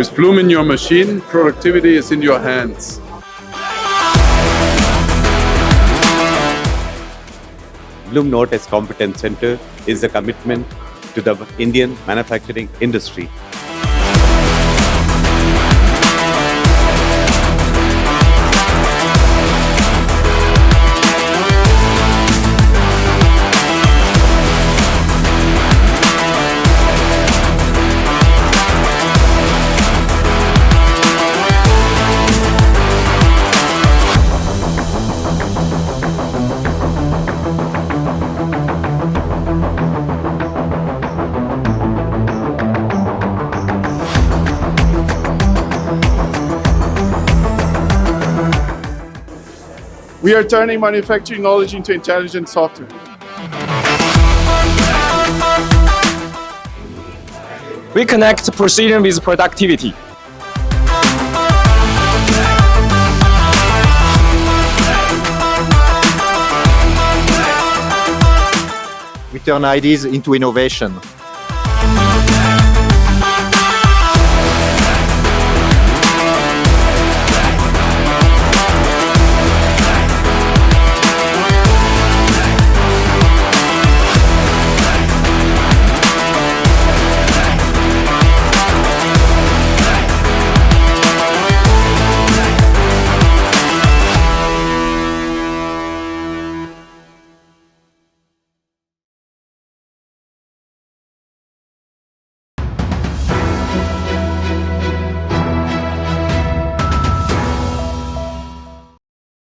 With Blum in your machine, productivity is in your hands. Blum-Novotest Competence Center is a commitment to the Indian manufacturing industry. We are turning manufacturing knowledge into intelligent software. We connect precision with productivity. We turn ideas into innovation.